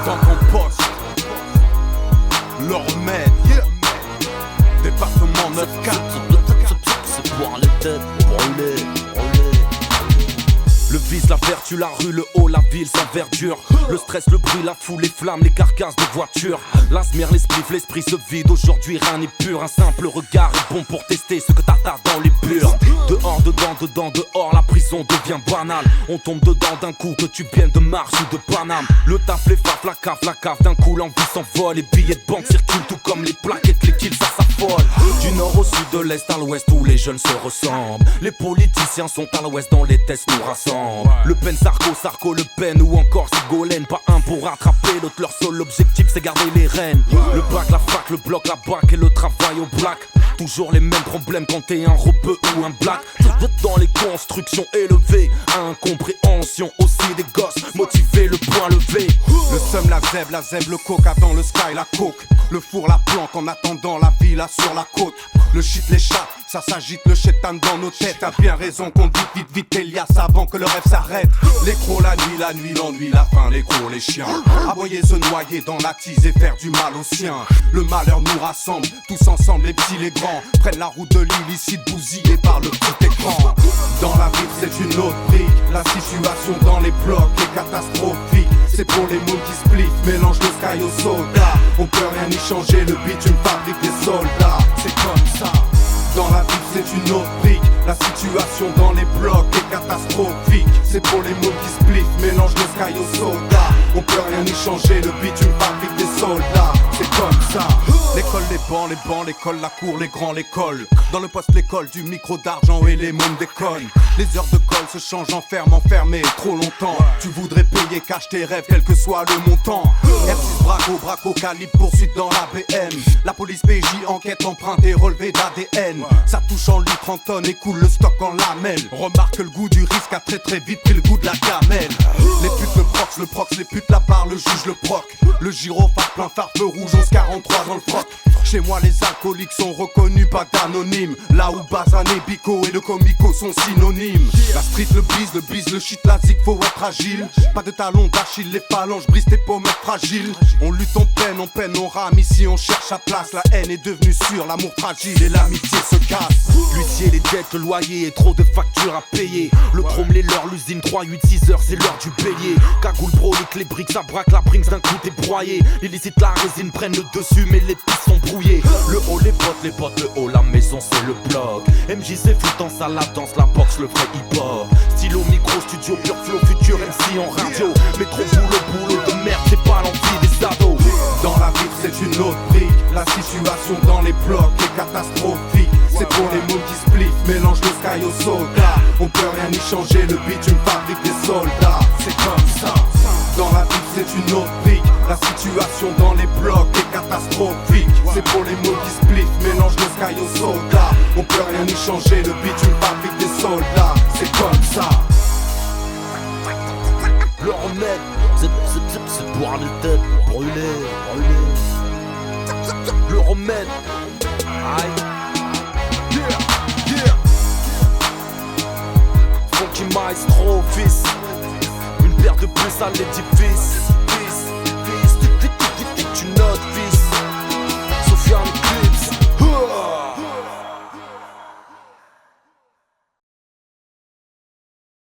dans ton poste. Le remède, yeah. Département 9-4. C'est boire les têtes, brûler. Le vice, la vertu, la rue, le haut, la ville sans verdure. Le stress, le bruit, la foule, les flammes, les carcasses de voitures. L'asthme, les spliffs, l'esprit se vide. Aujourd'hui rien n'est pur. Un simple regard est bon pour tester ce que t'as dans les purs. Dehors, dedans, dehors, la prison devient banale. On tombe dedans d'un coup, que tu viennes de Mars ou de Paname. Le taf, les faf, la cave, d'un coup l'envie s'envole. Les billets de banque circulent tout comme les plaquettes, les kills ça s'affole. Du nord au sud, de l'est à l'ouest, où les jeunes se ressemblent. Les politiciens sont à l'ouest, dans les tests nous rassemblent. Le Pen, Sarko, Le Pen ou encore Ségolène. Pas un pour rattraper l'autre, leur seul objectif c'est garder les rênes. Le bac, la fac, le bloc, la bac et le travail au black. Toujours les mêmes problèmes quand t'es un rebeu ou un black. Dans les constructions élevées, incompréhension aussi des gosses motivés, le point levé. Le seum, la zèbre, le coca dans le sky, la coke. Le four, la planque en attendant la villa sur la côte. Le shit, les chats, ça s'agite, le chétan dans nos têtes. T'as bien raison qu'on dit vite Elias avant que le rêve s'arrête. Les crocs, la nuit, l'ennui, la faim, les crocs, les chiens. Aboyer, se noyer dans la tise et faire du mal aux siens. Le malheur nous rassemble, tous ensemble, les petits, les grands. Prennent la route de l'illicite, bousillés par le petit écran. Dans la ville, c'est une autre brique. La situation dans les blocs est catastrophique. C'est pour les mots qui spliffent, mélange le sky au soda. On peut rien y changer, le bitume fabrique des soldats. C'est comme ça. Dans la ville, c'est une autre brique. La situation dans les blocs est catastrophique. C'est pour les mots qui spliffent, mélange le sky au soda. On peut rien y changer, le bitume fabrique des soldats. C'est comme ça. L'école, les bancs, l'école, la cour, les grands, l'école. Dans le poste, l'école, du micro d'argent et les mondes déconnent. Les heures de colle se changent en ferme, enfermé trop longtemps. Tu voudrais payer, cache tes rêves, quel que soit le montant. R6 braco, calibre, poursuite dans la BM. La police PJ, enquête, empreinte et relevé d'ADN. Ça touche en litres, en tonnes et coule le stock en lamelles. Remarque que le goût du risque a très vite pris le goût de la gamelle. Les putes, le prox, les putes, la barre, le juge, le proc. Le gyrophare plein phare, feu rouge, 11-43 dans le froc. Chez moi les alcooliques sont reconnus, pas d'anonymes. Là où Bazan et Bico et le comico sont synonymes. La street, le bise, le shit, la zik, faut être agile. Pas de talons d'Achille, les phalanges brisent tes pommettes fragiles. On lutte, on peine, on rame, ici on cherche sa place. La haine est devenue sûre, l'amour fragile et l'amitié se casse. L'huissier, les dettes, le loyer et trop de factures à payer. Le chrome, les leurs, l'usine 3, 8, 6 heures, c'est l'heure du bélier. Cagoule brolique, les briques, ça braque, la brinks d'un coup t'es broyé. L'illicite, la résine prennent le dessus, mais les pistes sont brouillées. Le haut, les potes, le haut, la maison c'est le bloc. MJC fout en salle, la danse, la boxe, le vrai hip-hop. Stylo, micro, studio, pur flow, futur MC en radio. Mais trop boulot de merde, c'est pas l'envie des ados. Dans la ville c'est une autre brique. La situation dans les blocs est catastrophique. C'est pour les mots qui spliffent, mélange le sky au soda. On peut rien y changer, le bitume fabrique des soldats. C'est comme ça. Dans la ville c'est une autre brique. La situation dans les blocs est catastrophique. C'est pour les mots qui spliffent, mélange le sky au soda. On peut rien y changer, le bitume fabrique des soldats. C'est comme ça. Le remède, c'est boire les têtes, brûler. Le remède, aïe. Yeah. Funky Maestro, fils. Une paire de plus à l'édifice.